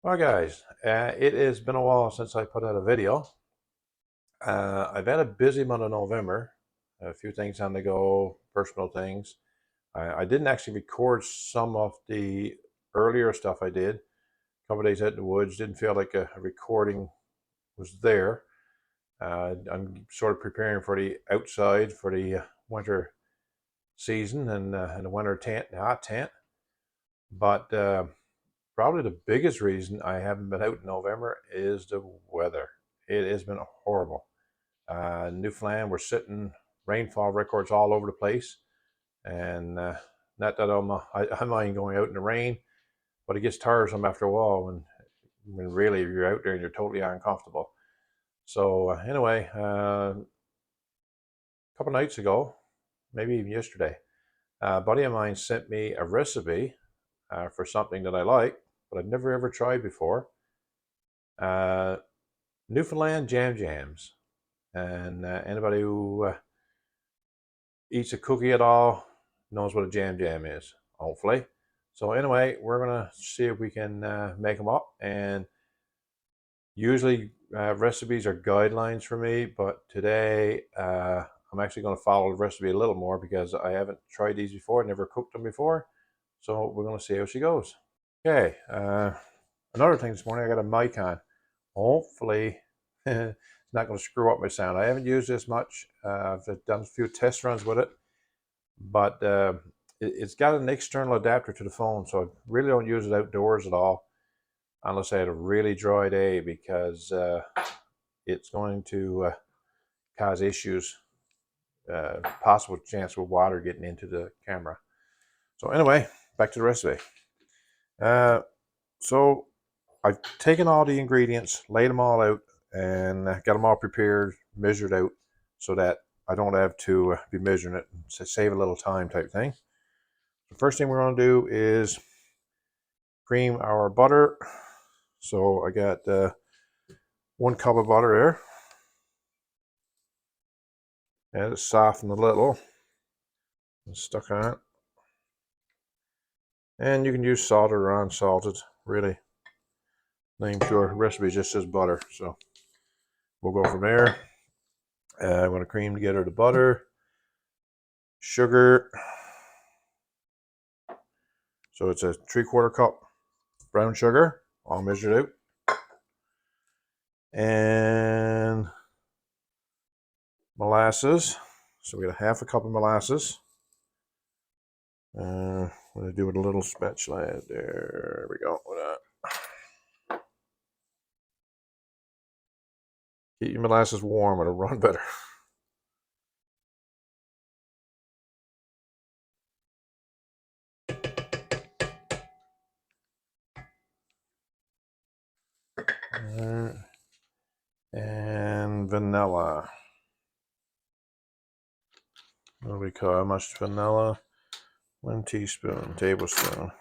Well, guys, it has been a while since I put out a video. I've had a busy month of November, a few things on the go, personal things. I didn't actually record some of the earlier stuff I did. A couple days out in the woods, didn't feel like a recording was there. I'm sort of preparing for the outside for the winter season and the winter tent, the hot tent. But probably the biggest reason I haven't been out in November is the weather. It has been horrible. Newfoundland, we're sitting rainfall records all over the place, and not that I mind going out in the rain, but it gets tiresome after a while when really you're out there and you're totally uncomfortable. So anyway, a couple nights ago, maybe even yesterday, a buddy of mine sent me a recipe for something that I like, but I'd never ever tried before. Uh, Newfoundland jam jams. And anybody who eats a cookie at all knows what a jam jam is, hopefully. So anyway, we're gonna see if we can make them up. And usually recipes are guidelines for me, but today I'm actually going to follow the recipe a little more because I haven't tried these before, never cooked them before. So we're going to see how she goes. Okay. Another thing this morning, I got a mic on. Hopefully, it's not going to screw up my sound. I haven't used this much. I've done a few test runs with it, but it's got an external adapter to the phone, so I really don't use it outdoors at all unless I had a really dry day because it's going to cause issues, possible chance of water getting into the camera. So anyway, back to the recipe. Uh, so I've taken all the ingredients, laid them all out, and got them all prepared, measured out, so that I don't have to be measuring it to save a little time type thing. The first thing we're going to do is cream our butter. So I got 1 cup of butter there, and it's softened a little. It's stuck on it. And you can use salted or unsalted, really. Name sure recipe just says butter, so we'll go from there. I'm going to cream together the butter, sugar. So it's a 3/4 cup brown sugar, all measured out, and molasses. So we got a 1/2 cup of molasses. I'm going to do it with a little spatula. There we go. Keep your molasses warm, it'll run better. And vanilla. What do we call how much vanilla? 1 teaspoon, tablespoon.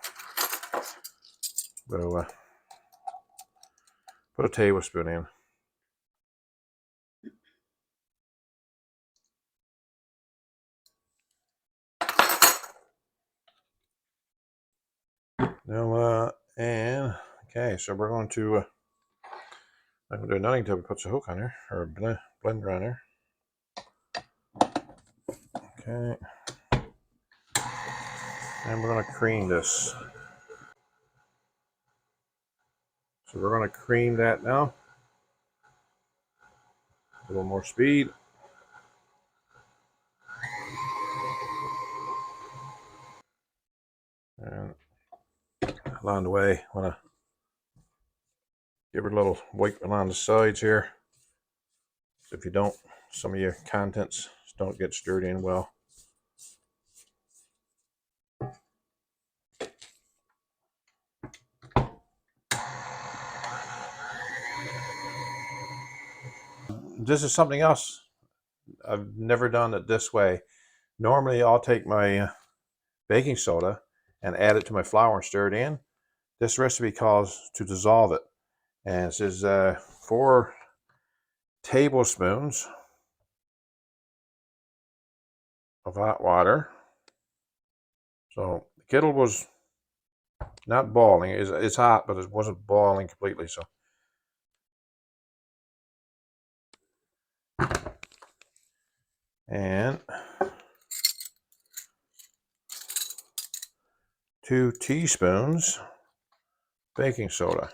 So put a tablespoon in. Vanilla and okay, so we're going to. I'm going to do nothing until we put the hook on there or blender on there. Okay, and we're going to cream this. So we're going to cream that now. A little more speed. And along the way, I want to give it a little wipe along the sides here. If you don't, some of your contents don't get stirred in well. This is something else. I've never done it this way. Normally, I'll take my baking soda and add it to my flour and stir it in. This recipe calls to dissolve it. And it says 4 tablespoons of hot water. So the kettle was Not boiling. It's hot, but it wasn't boiling completely. So, and 2 teaspoons baking soda.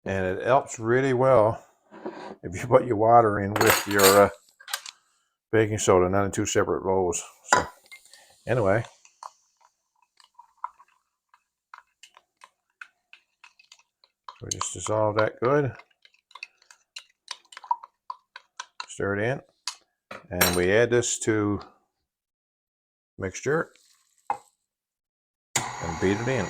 And it helps really well if you put your water in with your baking soda, not in 2 separate bowls. So anyway, we just dissolve that good. Stir it in. And we add this to mixture and beat it in.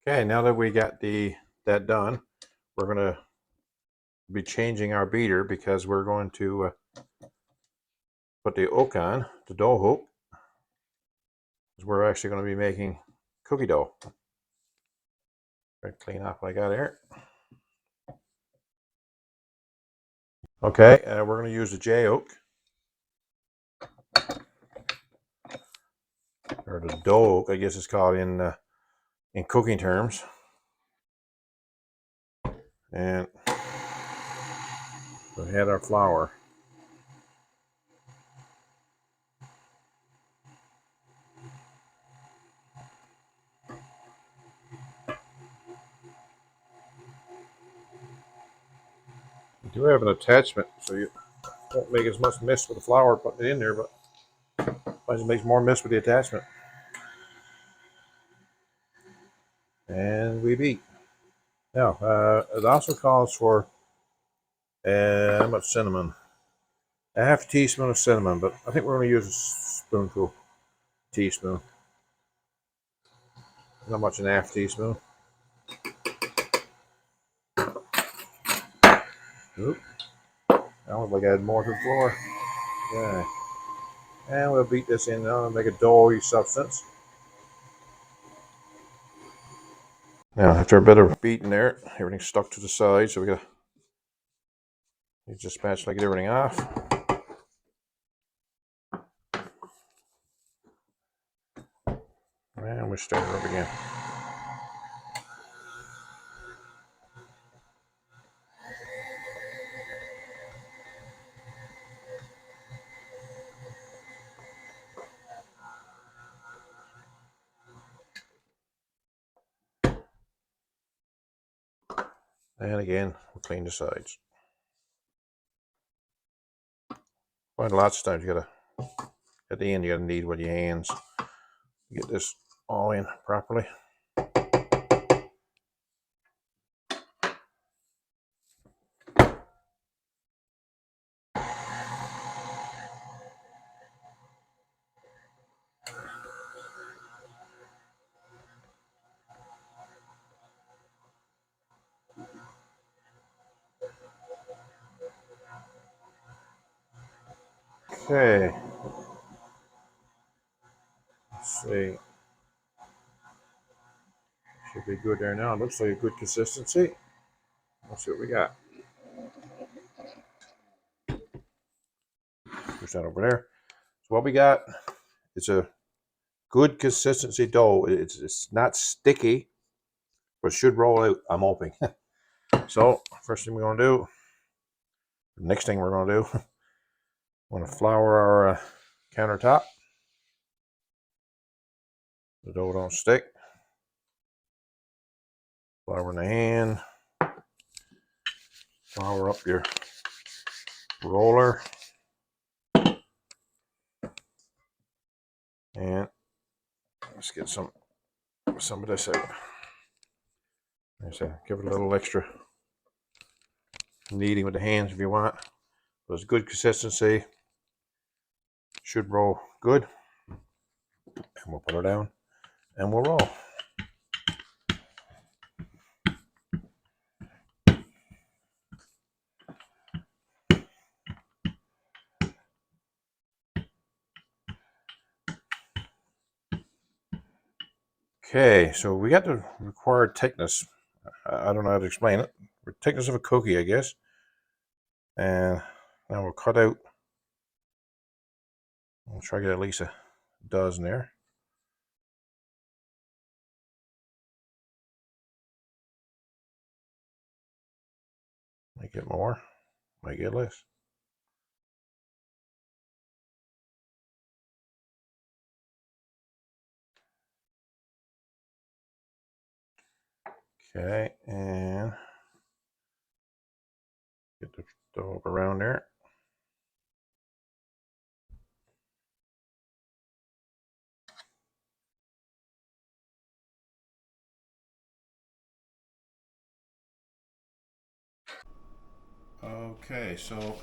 Okay, now that we got that done, we're going to be changing our beater because we're going to put the oak on, the dough hook, because we're actually going to be making cookie dough. Clean off what I got here. Okay, we're going to use the J oak, or the dough oak, I guess it's called in cooking terms. And we had our flour. You do have an attachment, so you won't make as much mess with the flour putting it in there, but it makes more mess with the attachment. And we beat. Now, it also calls for how much cinnamon? A half teaspoon of cinnamon, but I think we're going to use a spoonful, teaspoon. Not much, an half teaspoon. Oop. I look like I had more to the floor. Okay. And we'll beat this in now and make a doughy substance. Now, after a bit of beating there, everything's stuck to the side, so we gotta use the spatula to get everything off. And we start it up again. And again, we'll clean the sides. Find lots of times you gotta, at the end, you gotta knead with your hands to get this all in properly. Okay. Let's see. Should be good there now. Looks like a good consistency. Let's see what we got. Push that over there. So what we got, it's a good consistency dough. It's not sticky, but it should roll out, I'm hoping. So first thing we're going to do, next thing we're going to do, we're going to flour our countertop. The dough don't stick. Flour in the hand. Flour up your roller. And let's get some of this out. Give it a little extra kneading with the hands if you want. But it's good consistency. Should roll good. And we'll put her down. and we'll roll. Okay, so we got the required thickness. I don't know how to explain it. The thickness of a cookie, I guess. And now we'll cut out. I'll try to get at least a dozen there. Might get more, might get less. Okay, and get the dough up around there. Okay, so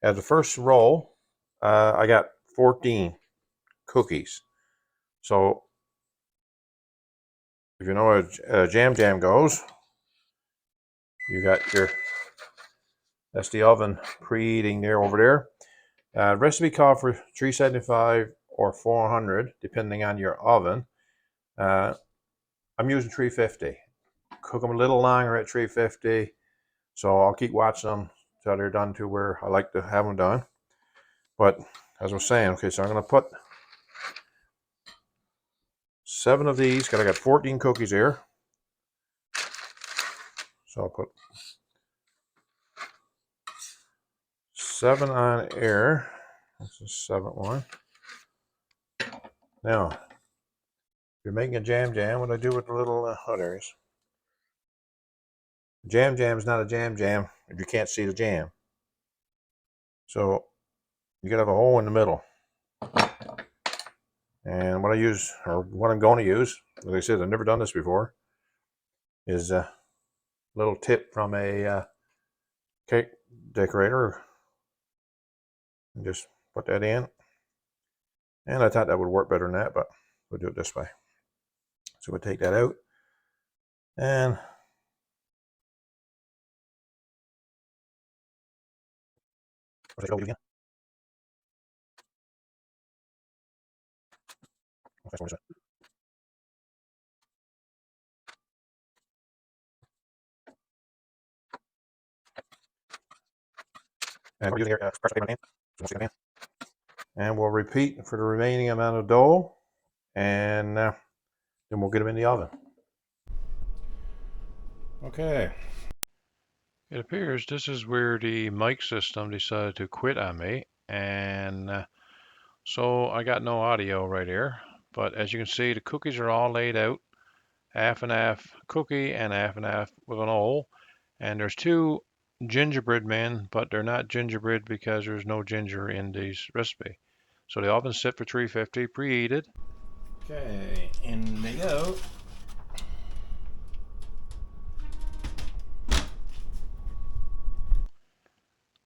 as the first roll, I got 14 cookies. So if you know how Jam Jam goes, you got your, that's the oven preheating there over there. Recipe call for 375 or 400, depending on your oven. I'm using 350. Cook them a little longer at 350. So I'll keep watching them till they're done to where I like to have them done. But as I was saying, okay, so I'm going to put 7 of these, because I got 14 cookies here. So I'll put 7 on air. This is 7th one. Now, if you're making a jam jam, what do I do with the little hot areas? Jam jam is not a jam jam if you can't see the jam. So you gotta have a hole in the middle. And what I use, or what I'm going to use, like I said, I've never done this before, is a little tip from a cake decorator. And just put that in. And I thought that would work better than that, but we'll do it this way. So we'll take that out. And again. And we're using here pressure paper pan. So we'll and we'll repeat for the remaining amount of dough, and then we'll get them in the oven. Okay. It appears this is where the mic system decided to quit on me, and so I got no audio right here. But as you can see, the cookies are all laid out, half and half cookie and half and half with an hole. And there's 2 gingerbread men, but they're not gingerbread because there's no ginger in this recipe. So the oven's set for 350, preheated. Okay, in they go.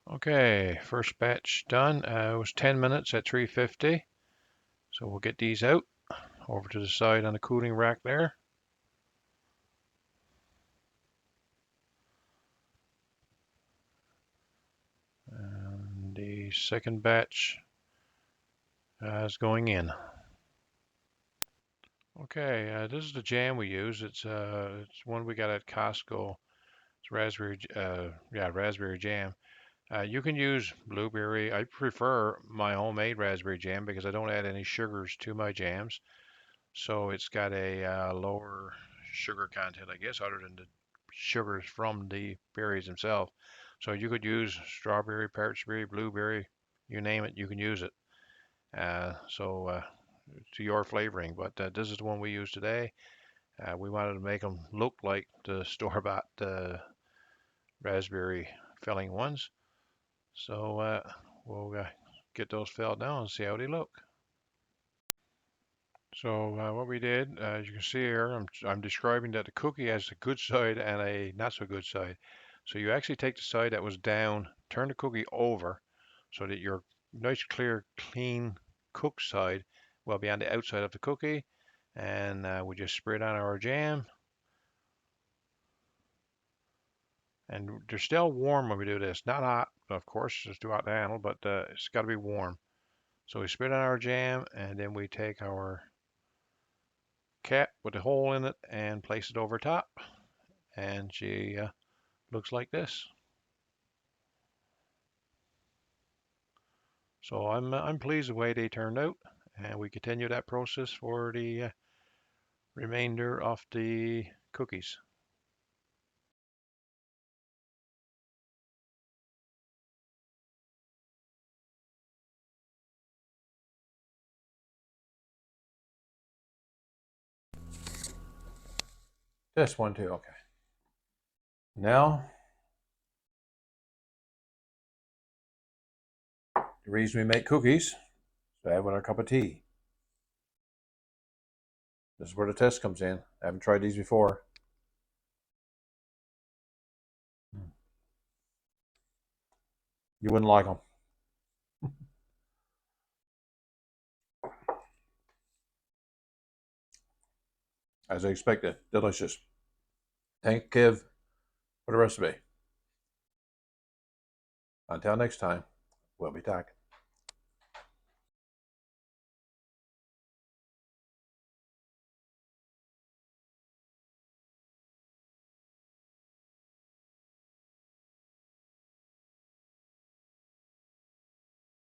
Okay, first batch done. It was 10 minutes at 350. So we'll get these out over to the side on the cooling rack there. And the second batch is going in. Okay, this is the jam we use. It's one we got at Costco. It's raspberry, raspberry jam. You can use blueberry. I prefer my homemade raspberry jam because I don't add any sugars to my jams. So it's got a lower sugar content, I guess, other than the sugars from the berries themselves. So you could use strawberry, partridge, blueberry, you name it, you can use it. So to your flavoring, but this is the one we use today. We wanted to make them look like the store-bought raspberry filling ones. So we'll get those filled down and see how they look. So what we did, as you can see here, I'm describing that the cookie has a good side and a not so good side. So you actually take the side that was down, turn the cookie over so that your nice, clear, clean cooked side will be on the outside of the cookie. and we just spread on our jam. And they're still warm when we do this. Not hot, of course, it's too hot to handle, but it's got to be warm. So we spread on our jam, and then we take our cap with a hole in it and place it over top. And she looks like this. So I'm pleased the way they turned out, and we continue that process for the remainder of the cookies. This one too, okay. Now, the reason we make cookies is to have with our cup of tea. This is where the test comes in. I haven't tried these before. You wouldn't like them. As I expected, delicious. Thank Kev for the recipe. Until next time, we'll be talking.